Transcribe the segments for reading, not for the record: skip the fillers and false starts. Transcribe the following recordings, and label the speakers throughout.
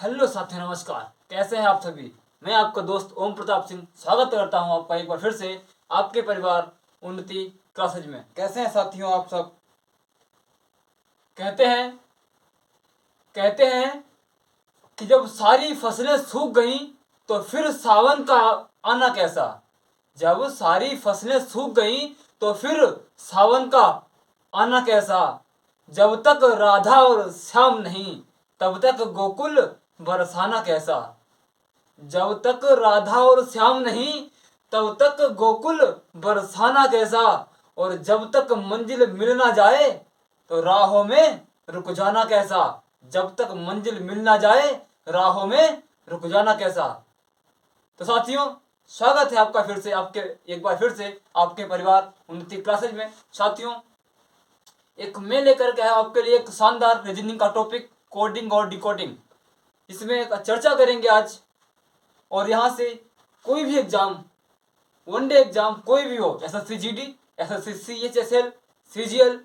Speaker 1: Hello साथियों, नमस्कार। कैसे हैं आप सभी। मैं आपका दोस्त ओम प्रताप सिंह स्वागत करता हूं आपका एक बार फिर से आपके परिवार उन्नति क्लासेज में। कैसे हैं साथियों आप सब। कहते हैं कि जब सारी फसलें सूख गईं तो फिर सावन का आना कैसा। जब सारी फसलें सूख गईं तो फिर सावन का आना कैसा। जब तक राधा और श्याम नहीं तब तक गोकुल बरसाना कैसा। जब तक राधा और श्याम नहीं तब तक गोकुल बरसाना कैसा। और जब तक मंजिल मिल ना जाए तो राहों में रुक जाना कैसा। जब तक मंजिल मिल ना जाए राहों में रुक जाना कैसा। तो साथियों, स्वागत है आपका फिर से एक बार फिर से आपके परिवार उन्नति क्लासेज में। साथियों, एक मैं लेकर के आया आपके लिए एक शानदार रीजनिंग का टॉपिक, कोडिंग और डिकोडिंग। इसमें एक चर्चा करेंगे आज। और यहाँ से कोई भी एग्जाम, वनडे एग्जाम कोई भी हो, SSC GD, SSC CHSL, CGL,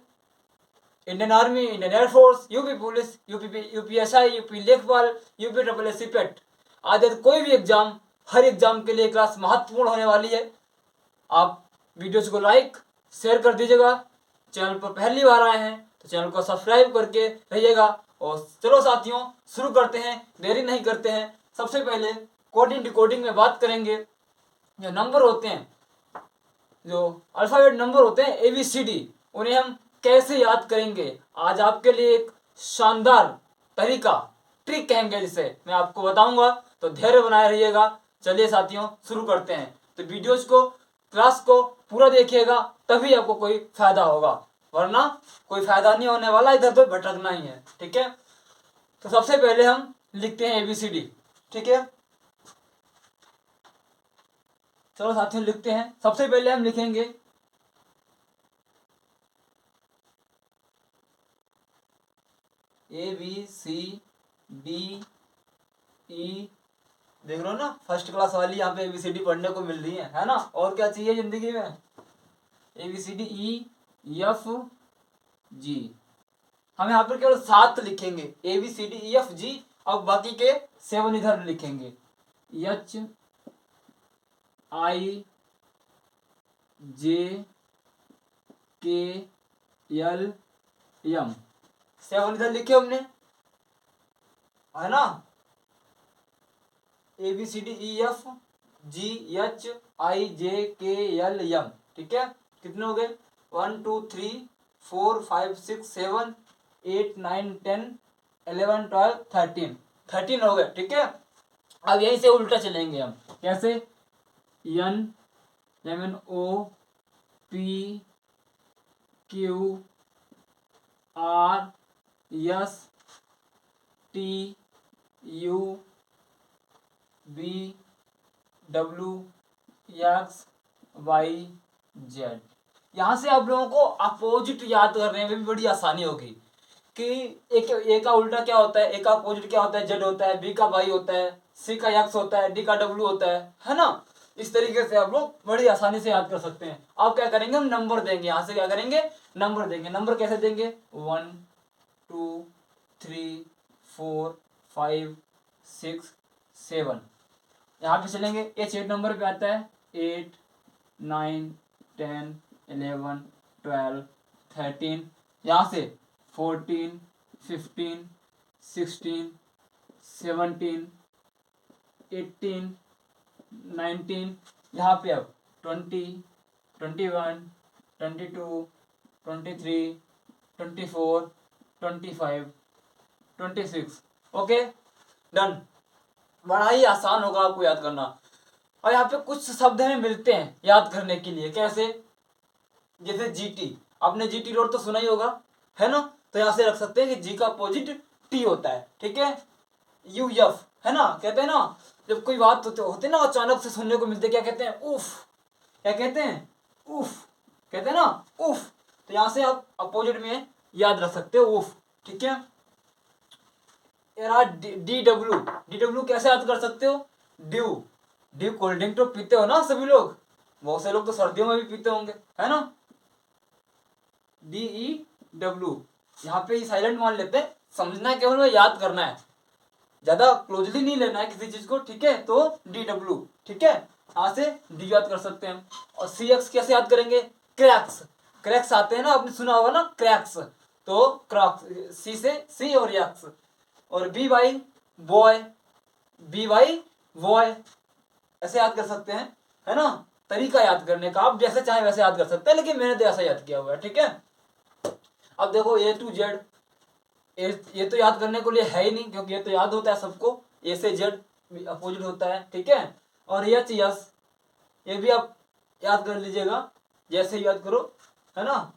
Speaker 1: Indian army, Indian air force, UP police, UPSI, UP लेखपाल, यूपी ट्रिपल एस पेट आदि कोई भी एग्जाम, हर एग्जाम के लिए क्लास महत्वपूर्ण होने वाली है। आप वीडियोज को लाइक शेयर कर दीजिएगा। चैनल पर पहली बार आए हैं तो चैनल को सब्सक्राइब करके रहिएगा। और चलो साथियों, शुरू करते हैं, देरी नहीं करते हैं। सबसे पहले कोडिंग डिकोडिंग में बात करेंगे। जो नंबर होते हैं, जो अल्फाबेट नंबर होते हैं ABCD, उन्हें हम कैसे याद करेंगे। आज आपके लिए एक शानदार तरीका, ट्रिक कहेंगे जिसे, मैं आपको बताऊंगा, तो धैर्य बनाए रहिएगा। चलिए साथियों, शुरू करते हैं। तो वीडियोज को, क्लास को पूरा देखिएगा, तभी आपको कोई फायदा होगा, वरना कोई फायदा नहीं होने वाला, इधर उधर भटकना ही है। ठीक है। तो सबसे पहले हम लिखते हैं ABCD। ठीक है, चलो साथियों लिखते हैं। सबसे पहले हम लिखेंगे ABCD E। देख लो ना, फर्स्ट क्लास वाली यहाँ पे ABCD पढ़ने को मिल रही है ना। और क्या चाहिए जिंदगी में। ABCDEFG। हम यहाँ पर केवल 7 लिखेंगे, ABCDEFG। अब बाकी के 7 इधर लिखेंगे, HIJKLM। 7 इधर लिखे हमने, है ना। ABCDEFGHIJKLM। ठीक है, कितने हो गए। 1 2 3 4 5 6 7 8 9 10 11 12 13 हो गए। ठीक है। अब यहीं से उल्टा चलेंगे हम। कैसे। NOPQRSTUVWXYZ। यहाँ से आप लोगों को अपोजिट याद करने में भी बड़ी आसानी होगी कि एक ए का उल्टा क्या होता है, ए का अपोजिट क्या होता है, जेड होता है, बी का वाई होता है, सी का एक्स होता है, डी का डब्ल्यू होता है ना। इस तरीके से आप लोग बड़ी आसानी से याद कर सकते हैं। अब क्या करेंगे, हम नंबर देंगे। यहाँ से क्या करेंगे, नंबर देंगे। नंबर कैसे देंगे, 1 2 3 4 5 6 7। यहाँ पे चलेंगे, एच 8 नंबर पे आता है। 8 9 10 11 12 13। यहाँ से 14 15 16 17 18 19। यहाँ पे अब 20 21 22 23 24 25 26। Okay, done. बड़ा ही आसान होगा आपको याद करना। और यहाँ पे कुछ शब्द हमें मिलते हैं याद करने के लिए। कैसे, जैसे GT, आपने GT रोड तो सुना ही होगा, है ना। तो यहाँ से रख सकते हैं कि G का अपोजिट T होता है। ठीक है। UF, है ना। कहते हैं ना, जब कोई बात होती ना अचानक से सुनने को मिलते, क्या कहते हैं, उफ। क्या कहते हैं, उफ। कहते हैं ना, उफ। तो यहाँ से आप अपोजिट में याद रख सकते हो, उफ। ठीक है। DW कैसे याद कर सकते हो, ड्यू कोल्ड ड्रिंक तो पीते हो ना सभी लोग, बहुत से लोग तो सर्दियों में भी पीते होंगे, है ना। DEW, यहाँ पे साइलेंट मान लेते हैं, समझना है केवल, याद करना है। ज्यादा क्लोजली नहीं लेना है किसी चीज को, ठीक है। तो DW, ठीक है, यहाँ से डी याद कर सकते हैं। और CX कैसे याद करेंगे? क्रैक्स, क्रैक्स आते हैं ना, आपने सुना होगा ना क्रैक्स, तो क्रॉक्स, सी से सी और यक्स। और BY बॉय, BY बॉय, ऐसे याद कर सकते हैं, है ना। तरीका याद करने का, आप जैसे चाहे वैसे याद कर सकते हैं, लेकिन मैंने तो ऐसा याद किया हुआ है, ठीक है। अब देखो A to Z, ये तो याद करने को लिए है ही नहीं, क्योंकि ये तो याद होता है सबको, A से Z अपोजिट होता है, ठीक है। और H यस, ये भी आप याद कर लीजिएगा, जैसे याद करो, है ना।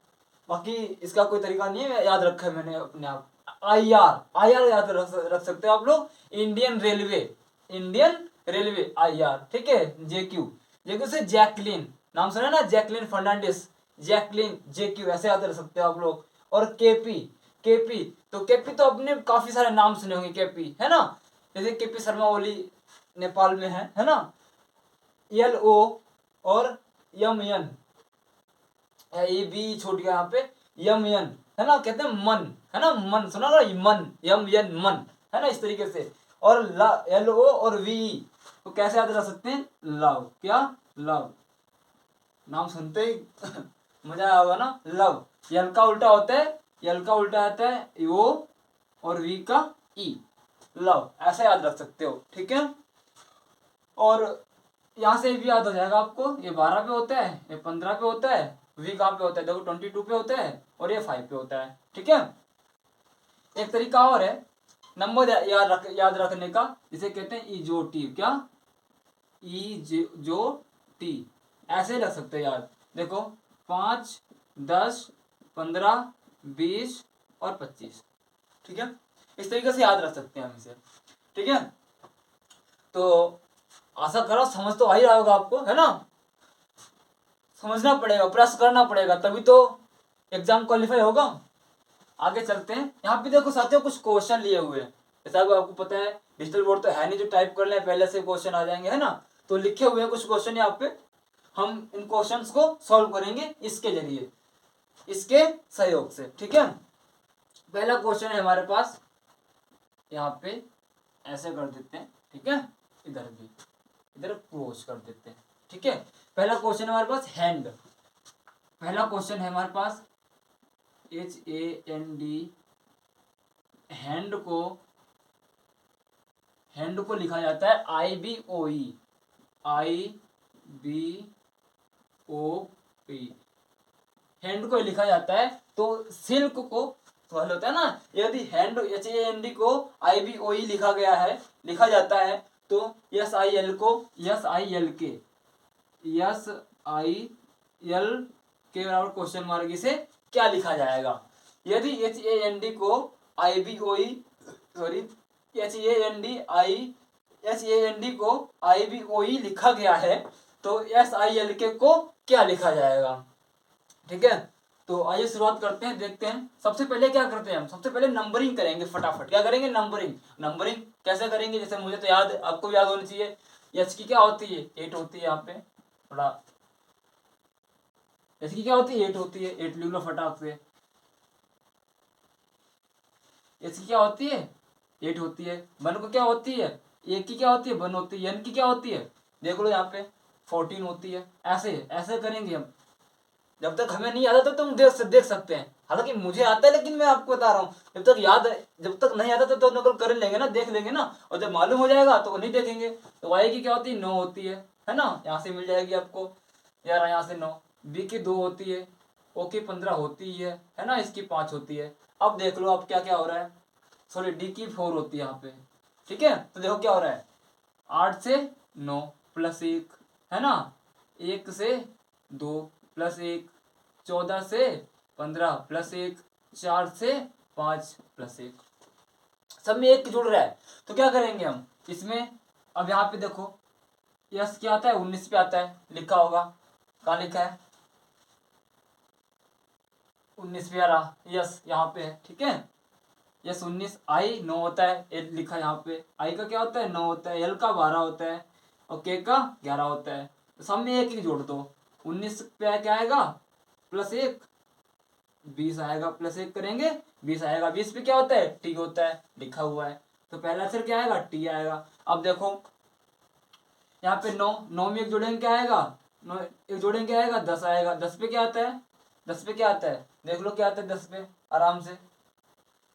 Speaker 1: बाकी इसका कोई तरीका नहीं है, याद रखा है मैंने अपने आप। IR याद रख सकते हो आप लोग, Indian railway, Indian railway IR, ठीक है। JQ से जैकलिन, नाम सुना ना, जैकलिन फर्नांडिस, जैकलिन JQ, ऐसे याद रख सकते हो आप लोग। और KP तो अपने काफी सारे नाम सुने होंगे, KP, है ना, जैसे KP शर्मा ओली नेपाल में है ना। LO और MN, ये बी छूट गया यहाँ पे, MN, है ना, कहते हैं मन, है ना, मन सुना ना, मन, MN मन, है ना, इस तरीके से। और LO और VE तो कैसे याद रख सकते हैं? लव, क्या? लव, नाम सुनते ही मजा आया होगा ना, लव। यल का उल्टा होता है, यल का उल्टा आता है ओ, और वी का ई, लव, ऐसा याद रख सकते हो, ठीक है। और यहाँ से भी याद हो जाएगा आपको, ये 12 पे होता है, ये 15 पे होता है, वी कहाँ पे होता है? देखो 22 पे होता है, और ये 5 पे होता है, ठीक है। एक तरीका और है नंबर याद रखने का, जिसे कहते हैं इजोटी, क्या? इजोटी, ऐसे रख सकते हैं याद। देखो 5, 10, 15, 20 और 25, ठीक है। इस तरीके से याद रख सकते हैं हम इसे, ठीक है। तो आशा करो समझ तो आ ही रहा होगा आपको, है ना। समझना पड़ेगा, प्रयास करना पड़ेगा, तभी तो एग्जाम क्वालिफाई होगा। आगे चलते हैं। यहाँ पे देखो साथियों, कुछ क्वेश्चन लिए हुए हैं, जैसा आपको पता है डिजिटल बोर्ड तो है नहीं जो टाइप कर ले पहले से क्वेश्चन आ जाएंगे, है ना। तो लिखे हुए हैं कुछ क्वेश्चन यहाँ पे, हम इन क्वेश्चंस को सॉल्व करेंगे इसके जरिए, इसके सहयोग से, ठीक है। पहला क्वेश्चन है हमारे पास, यहाँ पे ऐसे कर देते हैं, ठीक है, इधर भी, इधर क्लोज कर देते हैं, ठीक है। पहला क्वेश्चन हमारे पास हैंड, पहला क्वेश्चन है हमारे पास HAND, हैंड को लिखा जाता है IBOE, हैंड को लिखा जाता है। तो सिल्क को सवाल होता है ना, यदि हैंड HAND को IBOE लिखा जाता है, तो SIL को SIL के बराबर क्वेश्चन मार्क से क्या लिखा जाएगा? यदि HAND को IBOE सॉरी HAND को IBOE लिखा गया है, तो SILK को क्या लिखा जाएगा? ठीक है, तो आइए शुरुआत करते हैं, देखते हैं। सबसे पहले क्या करते हैं हम, सबसे पहले नंबरिंग करेंगे फटाफट। क्या करेंगे? नंबरिंग कैसे करेंगे? जैसे मुझे तो याद, आपको भी याद होनी चाहिए। एच की क्या होती है? 8 होती है। यहाँ पे थोड़ा एच की क्या होती है? 8 होती है। 8 लिख लो फटाक से। एच की क्या होती है? 8 होती है। वन को क्या होती है? ए की क्या होती है? 1 होती है। एन की क्या होती है? देख लो यहाँ पे 14 होती है। ऐसे ऐसे करेंगे हम। जब तक हमें नहीं आता तो तुम देख सकते हैं। हालांकि मुझे आता है, लेकिन मैं आपको बता रहा हूँ, जब तक नहीं आता तो नकल कर लेंगे ना, देख लेंगे ना, और जब मालूम हो जाएगा तो नहीं देखेंगे। तो वाई की क्या होती है? 9 होती है ना, यहाँ से मिल जाएगी आपको 11, यहाँ से 9। बी की 2 होती है। ओ की 15 होती है ना, इसकी 5 होती है। अब देख लो अब क्या क्या हो रहा है। सॉरी, डी की 4 होती है यहाँ पे, ठीक है। तो देखो क्या हो रहा है, 8 से 9 प्लस 1, है ना, 1 से 2 प्लस 1, 14 से 15 प्लस 1, 4 से 5 प्लस 1, सब में 1 जुड़ रहा है। तो क्या करेंगे हम इसमें? अब यहाँ पे देखो यस क्या आता है? 19 पे आता है, लिखा होगा। कहाँ लिखा है? 19 पे आ रहा, यस यहाँ पे है, ठीक है। यस 19। आई 9 होता है, एल लिखा है यहाँ पे। आई का क्या होता है? 9 होता है। एल का 12 होता है, और के का 11 होता है। तो सब में 1 जोड़ दो। 19 पे क्या आएगा? प्लस 1, 20 आएगा। प्लस 1 करेंगे 20 आएगा। 20 पे क्या होता है? टी होता है, लिखा हुआ है। तो पहला अक्षर क्या आएगा, टी आएगा। अब देखो यहाँ पे 9, 9 में एक जोड़ेंगे क्या आएगा, 9 एक जोड़ेंगे क्या आएगा, 10 आएगा। 10 पे क्या आता है, 10 पे क्या आता है, देख लो क्या आता है 10 पे, आराम से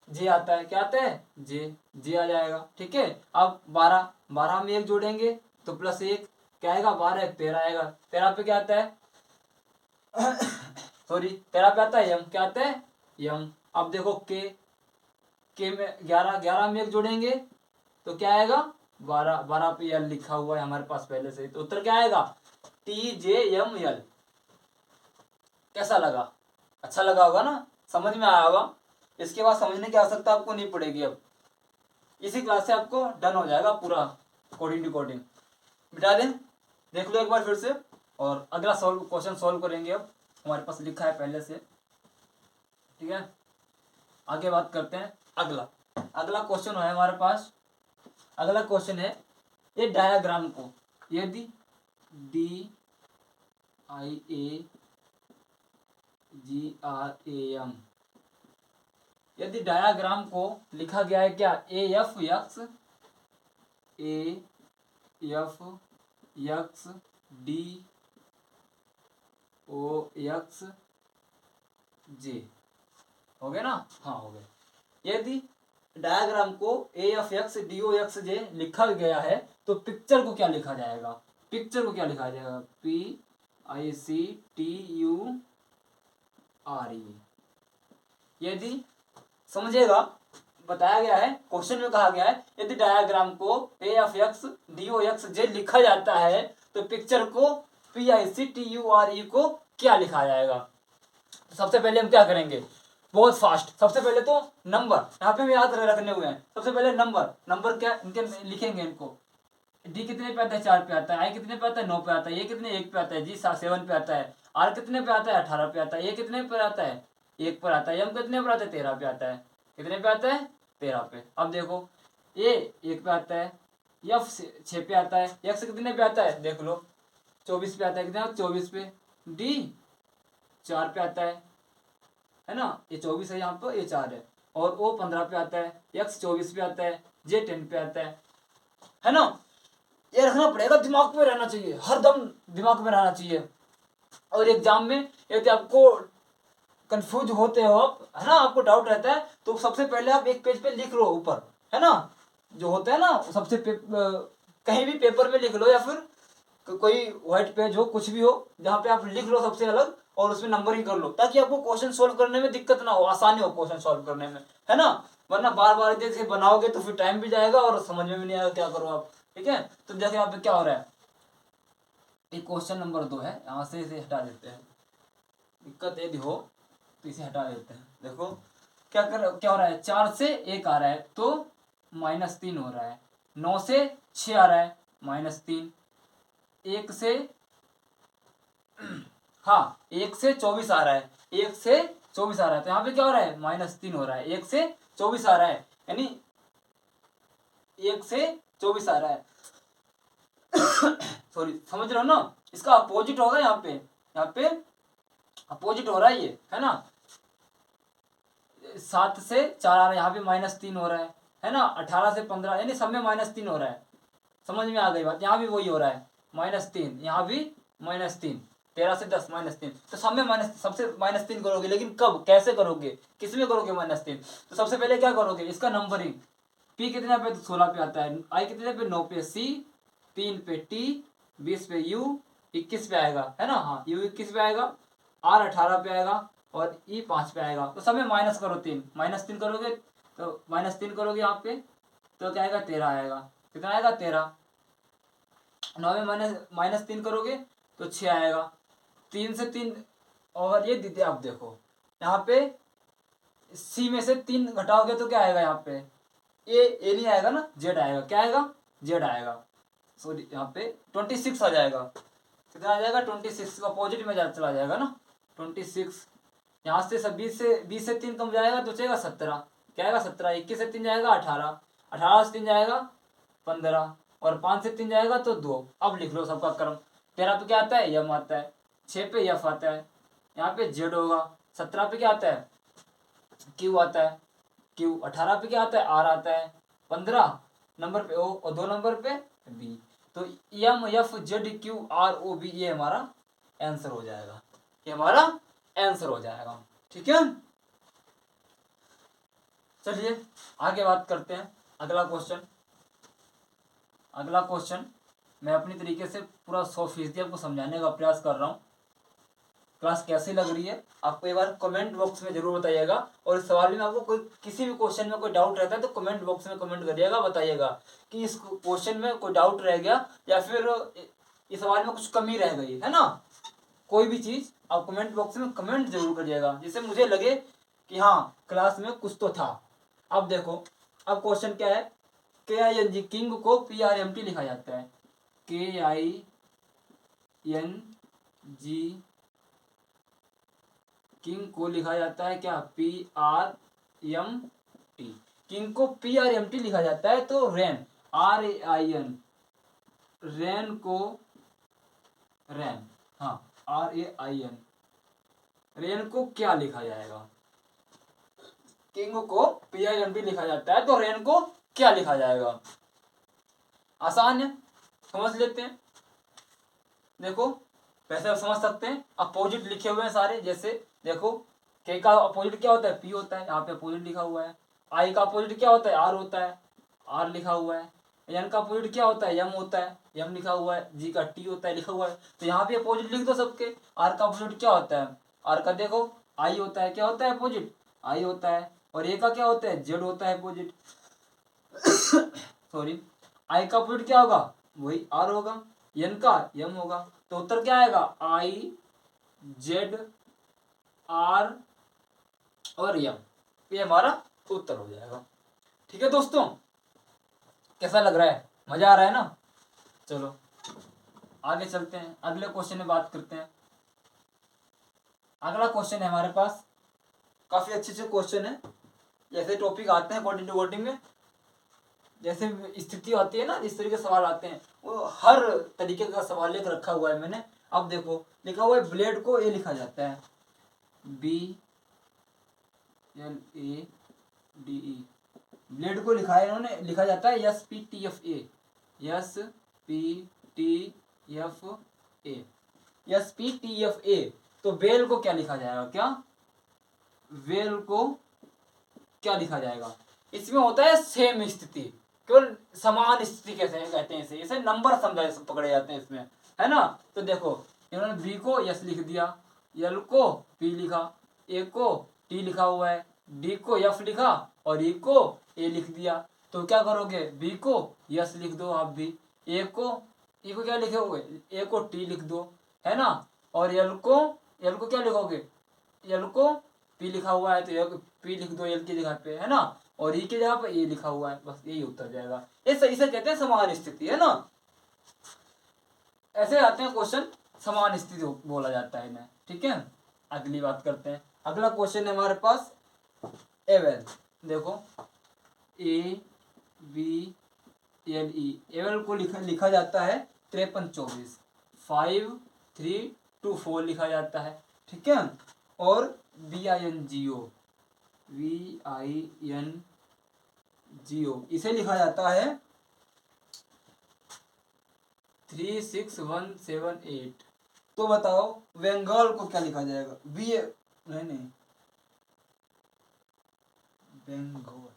Speaker 1: जे आता है। क्या आता है, जे आ जाएगा। ठीक है। अब 12, 12 में एक जोड़ेंगे तो प्लस 1 क्या आएगा, 12 एक 13 आएगा। 13 पे क्या आता है सॉरी 13 पे आता है यम, क्या आता है यम। अब देखो के में 11, 11 में एक जोड़ेंगे तो क्या आएगा 12, 12 पे यल लिखा हुआ है हमारे पास पहले से, तो उत्तर क्या आएगा TJML। कैसा लगा, अच्छा लगा होगा ना, समझ में आया होगा। इसके बाद समझने की आवश्यकता आपको नहीं पड़ेगी। अब इसी क्लास से आपको डन हो जाएगा पूरा कोडिंग डिकोडिंग। मिटा दें, देख लो एक बार फिर से, और अगला क्वेश्चन सॉल्व करेंगे। अब हमारे पास लिखा है पहले से। ठीक है, आगे बात करते हैं। अगला क्वेश्चन है हमारे पास। अगला क्वेश्चन है, ये डायाग्राम को यदि DIAGRAM यदि डायाग्राम को लिखा गया है क्या, AF x DOX J, हो गया ना, हाँ हो गया। यदि डायग्राम को AF DOX J लिखा गया है तो पिक्चर को क्या लिखा जाएगा, पिक्चर को क्या लिखा जाएगा, PICTURE। यदि समझेगा, बताया गया है क्वेश्चन में, कहा गया है यदि डायग्राम को AF DOX J लिखा जाता है तो पिक्चर को PICTURE को क्या लिखा जाएगा। सबसे पहले हम क्या करेंगे, बहुत फास्ट। सबसे पहले तो नंबर यहाँ पे भी याद रखने हुए हैं। सबसे पहले नंबर क्या इनके लिखेंगे, इनको डी कितने पे आता है, 4 पे आता है, आई कितने पे आता है, 9 पे आता है, ये कितने 1 पे आता है, जी 7 पे आता है, आर कितने पे आता है, 18 पे आता है, ये कितने पर आता है, 1 पर आता है, एम कितने पर आता है, 13 पे आता है, कितने पे आता है, 13 पे। अब देखो ए 1 पे आता है, एफ 6 पे आता है, एक्स कितने पे आता है, देख लो 24 पे आता है, कितना 24 पे, डी 4 पे आता है ना, ये 24 है यहाँ पर, ये 4 है, और ओ 15 पे आता है, एक्स 24 पे आता है, जे 10 पे आता है ना। ये रखना पड़ेगा, दिमाग में रहना चाहिए, हर दम दिमाग में रहना चाहिए। और एग्जाम में यदि आपको कंफ्यूज होते हो आप, है ना, आपको डाउट रहता है, तो सबसे पहले आप एक पेज पे लिख लो ऊपर, है ना, जो होता है ना सबसे कहीं भी पेपर में लिख लो, या फिर कोई व्हाइट पेज हो, कुछ भी हो, जहाँ पे आप लिख लो सबसे अलग, और उसमें नंबरिंग कर लो, ताकि आपको क्वेश्चन सोल्व करने में दिक्कत ना हो, आसानी हो क्वेश्चन सोल्व करने में, है ना। वरना बार बार जैसे बनाओगे तो फिर टाइम भी जाएगा और समझ में भी नहीं आएगा क्या करो आप। ठीक है, तो देखो यहाँ पे क्या हो रहा है, ये क्वेश्चन नंबर 2 है, यहाँ से इसे हटा देते हैं, दिक्कत यदि हो तो इसे हटा देते हैं। देखो क्या हो रहा है, 4 से 1 आ रहा है तो -3 हो रहा है, 9 से 6 आ रहा है -3, 1 से हाँ 1 से 24 आ रहा है, 1 से 24 आ रहा है, तो यहाँ पे क्या हो रहा है -3 हो रहा है, 1 से 24 आ रहा है, यानी 1 से 24 आ रहा है सॉरी, समझ रहे हो ना, इसका अपोजिट होगा यहाँ पे अपोजिट हो रहा है ये, है ना। 7 से 4 आ रहा है, यहाँ पे -3 हो रहा है ना। 18 से 15, यानी सब में -3 हो रहा है, समझ में आ गई बात। यहाँ भी वही हो रहा है -3, यहाँ भी -3, 13 से 10 -3, तो सब में सबसे -3 करोगे, लेकिन कब कैसे करोगे, किस में करोगे -3, तो सबसे पहले क्या करोगे, इसका नंबरिंग, पी कितने पे, तो 16 पे आता है, आई कितने पे 9 पे, सी 3 पे, टी 20 पे, यू 21 पे आएगा, है ना, हाँ यू 21 पे आएगा, आर 18 पे आएगा, और ई 5 पे आएगा। तो सब में माइनस करो, 3 -3 करोगे, तो -3 करोगे यहाँ पे तो क्या आएगा 13 आएगा, कितना आएगा 13, 9 में -3 करोगे तो 6 आएगा, 3 से 3, और ये दीदी आप देखो यहाँ पे सी में से 3 घटाओगे तो क्या आएगा, यहाँ पे ए नहीं आएगा ना, जेड आएगा, क्या आएगा जेड आएगा, सॉरी यहाँ पे 26 आ जाएगा, कितना आ जाएगा 26 का अपोजिट में चला जाएगा ना 26, यहाँ से सब 20 से 3 कम जाएगा तो बचेगा 17, क्या आएगा 17, 21 से 3 जाएगा 18, 18 से 3 जाएगा 15, और 5 से 3 जाएगा तो 2। अब लिख लो सबका क्रम, 13 पे क्या आता है यम आता है, 6 पे यफ आता है, यहाँ पे जेड होगा, 17 पे क्या आता है क्यू आता है, क्यू 18 पे क्या आता है आर आता है, 15 नंबर पे ओ और 2 नंबर पे बी। तो MFZQROB ये हमारा आंसर हो जाएगा, ये हमारा आंसर हो जाएगा। ठीक है, चलिए आगे बात करते हैं। अगला क्वेश्चन मैं अपनी तरीके से पूरा 100% आपको समझाने का प्रयास कर रहा हूँ। क्लास कैसी लग रही है आपको एक बार कमेंट बॉक्स में जरूर बताइएगा। और इस सवाल में आपको कोई किसी भी क्वेश्चन में कोई डाउट रहता है तो कमेंट बॉक्स में कमेंट करिएगा, बताइएगा कि इस क्वेश्चन में कोई डाउट रह गया या फिर इस सवाल में कुछ कमी रह गई है ना। कोई भी चीज़ आप कमेंट बॉक्स में कमेंट जरूर करिएगा जिससे मुझे लगे कि हाँ क्लास में कुछ तो था। अब देखो, अब क्वेश्चन क्या है, KING किंग को PRMT लिखा जाता है। KING किंग को लिखा जाता है क्या, PRMT। किंग को PRMT लिखा जाता है तो रैन RAIN रैन को रैन हाँ RAIN रैन को क्या लिखा जाएगा। किंग को PRMT लिखा जाता है तो रैन को क्या लिखा जाएगा। आसान है, समझ लेते हैं। देखो वैसे आप समझ सकते हैं, अपोजिट लिखे हुए हैं सारे। जैसे देखो के का अपोजिट क्या होता है, पी होता है, यहाँ पे अपोजिट लिखा हुआ है। आई का अपोजिट क्या होता है, आर होता है, आर लिखा हुआ है। एन का अपोजिट क्या होता है, एम होता है, एम लिखा हुआ है। जी का टी होता है, लिखा हुआ है। तो यहाँ पे अपोजिट लिख दो सबके। आर का अपोजिट क्या होता है, आर का देखो आई होता है, क्या होता है अपोजिट, आई होता है। और ए का क्या होता है, जेड होता है अपोजिट सॉरी। आई का अपोजिट क्या होगा, वही आर होगा। एन का एम होगा। तो उत्तर क्या आएगा, आई जेड आर और एम, ये हमारा उत्तर हो जाएगा। ठीक है दोस्तों, कैसा लग रहा है, मजा आ रहा है ना। चलो आगे चलते हैं, अगले क्वेश्चन में बात करते हैं। अगला क्वेश्चन है हमारे पास, काफी अच्छे अच्छे क्वेश्चन है। जैसे टॉपिक आते हैं अकॉर्डिंग टू वोटिंग में, जैसे स्थिति आती है ना, इस तरीके सवाल आते हैं, वो हर तरीके का सवाल लेकर रखा हुआ है मैंने। अब देखो लिखा हुआ है ब्लेड को ए लिखा जाता है, BLADE। ब्लेड को लिखा है इन्होंने, लिखा जाता है SPTFA, SPTFA। तो बेल को क्या लिखा जाएगा, क्या वेल को क्या लिखा जाएगा। इसमें होता है सेम स्थिति, केवल समान स्थिति कैसे कहते हैं इसे, इसे नंबर समझाए पकड़े जाते हैं इसमें, है ना। तो देखो इन्होंने बी को यस लिख दिया, एल को पी लिखा, ए को टी लिखा हुआ है, डी को एफ लिखा और ई को ए लिख दिया। तो क्या करोगे, बी को यस लिख दो आप भी, ए को क्या लिखोगे, ए को टी लिख दो, है ना। और एल को क्या लिखोगे, एल को पी लिखा हुआ है तो पी लिख दो एल की जगह पे, है ना। और ई की जगह पे ए लिखा हुआ है, बस यही उत्तर जाएगा। इसे कहते हैं समान स्थिति, है ना। ऐसे आते हैं क्वेश्चन, समान स्थिति बोला जाता है इन्हें। ठीक है, अगली बात करते हैं। अगला क्वेश्चन है हमारे पास एवेल। देखो AVLE, एवेल को लिखा जाता है 5324, 5324 लिखा जाता है। ठीक है, और VINGO इसे लिखा जाता है 36178। तो बताओ बंगाल को क्या लिखा जाएगा, नहीं बंगाल,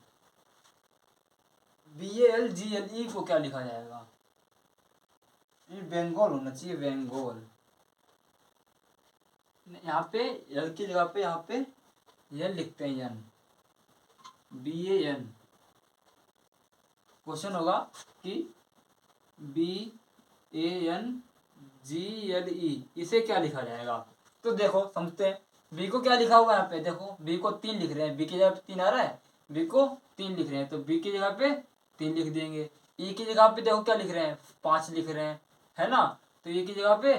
Speaker 1: BALGLE को क्या लिखा जाएगा, ये बंगाल होना चाहिए, बंगाल। यहाँ पे एल की जगह पे यहाँ पे एल लिखते हैं, एन BAN। क्वेश्चन होगा कि BANGLE इसे क्या लिखा जाएगा। तो देखो समझते हैं, बी को क्या लिखा हुआ है यहाँ पे, देखो बी को 3 लिख रहे हैं, बी की जगह पे 3 आ रहा है, बी को 3 लिख रहे हैं तो बी की जगह पे 3 लिख देंगे। ई की जगह पे देखो क्या लिख रहे हैं, 5 लिख रहे हैं, है ना। तो ई की जगह पे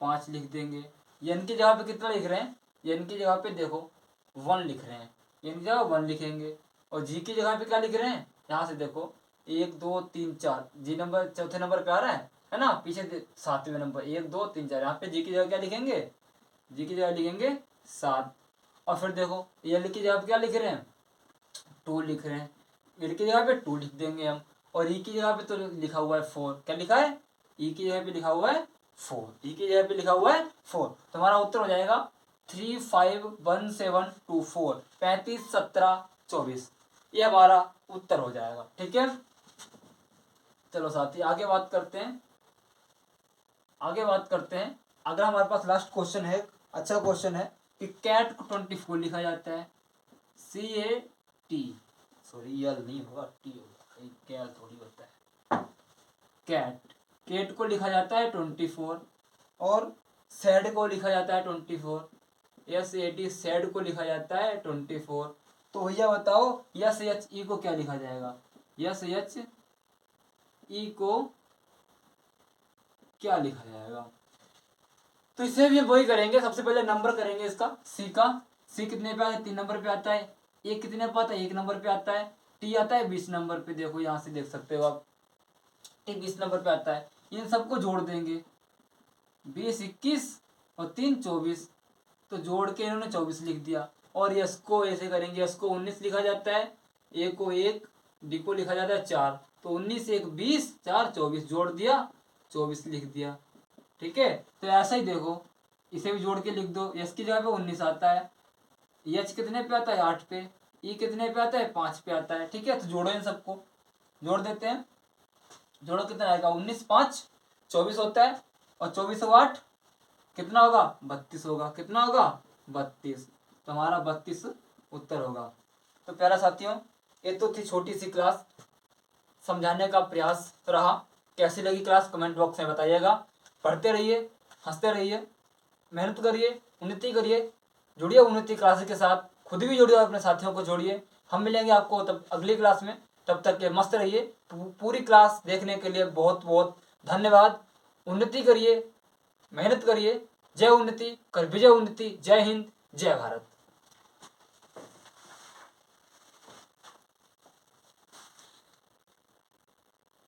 Speaker 1: 5 लिख देंगे। एन की जगह पे कितना लिख रहे हैं, एन की जगह पे देखो 1 लिख रहे हैं, एन की जगह 1 लिखेंगे। और जी की जगह पे क्या लिख रहे हैं, यहाँ से देखो 1 2 3 4, जी नंबर चौथे नंबर पे आ रहा है ना, पीछे 7वें नंबर 1 2 3 4, यहाँ पे जी की जगह क्या लिखेंगे, जी की जगह लिखेंगे 7। और फिर देखो एल की जगह पे क्या लिख रहे हैं, 2 लिख रहे हैं, 8 की जगह पे 2 लिख देंगे हम, और ई की जगह पे तो लिखा हुआ है 4। क्या लिखा है? ई की जगह पे लिखा हुआ है 4, ई की जगह पे लिखा हुआ है 4। तो हमारा उत्तर हो जाएगा 3 5 1 7 2 4, 35 17 24, ये हमारा उत्तर हो जाएगा। ठीक है, चलो साथी आगे बात करते हैं। अगर हमारे पास लास्ट क्वेश्चन है, अच्छा क्वेश्चन है कि कैट को 24 लिखा जाता है, CAT, सॉरी यल नहीं होगा, टी होगा, कैट थोड़ी होता है। कैट को लिखा जाता है 24, और सैड को लिखा जाता है 24, SAD सैड को लिखा जाता है 24। तो भैया बताओ SHE को क्या लिखा जाएगा? SHE को क्या लिखा जाएगा? तो इसे भी वही करेंगे, सबसे पहले नंबर करेंगे इसका, सी का। सी कितने पे आता है? 3 नंबर पे आता है। ए कितने पे आता है? 1 नंबर पे आता है। टी आता है 20 नंबर पे, देखो यहाँ से देख सकते हो आप, टी 20 नंबर पे आता है। इन सबको जोड़ देंगे, 20 21 और 3 24, तो जोड़ के इन्होंने 24 लिख दिया। और यस को ऐसे करेंगे, यस को 19 लिखा जाता है, ए को 1, डी को लिखा जाता है 4, तो 19 1 20 4 24, जोड़ दिया 24 लिख दिया। ठीक है, तो ऐसा ही देखो, इसे भी जोड़ के लिख दो। यस की जगह पे 19 आता है, एच कितने पे आता है? 8 पे, ई कितने पे आता है? 5 पे आता है। ठीक है, तो जोड़ो इन सबको, जोड़ देते हैं। जोड़ो कितना आएगा? 19 5 24 होता है, और 24 और 8 कितना होगा? 32 होगा। कितना होगा? 32। तो हमारा 32 उत्तर होगा। तो प्यारा साथियों, ये तो थी छोटी सी क्लास, समझाने का प्रयास रहा। कैसी लगी क्लास कमेंट बॉक्स में बताइएगा। पढ़ते रहिए, हंसते रहिए, मेहनत करिए, उन्नति करिए, जुड़िए उन्नति क्लासेस के साथ, खुद भी जुड़िए और अपने साथियों को जोड़िए। हम मिलेंगे आपको तब अगली क्लास में, तब तक के मस्त रहिए। पूरी क्लास देखने के लिए बहुत बहुत धन्यवाद। उन्नति करिए, मेहनत करिए। जय उन्नति, कर विजय उन्नति। जय हिंद, जय भारत।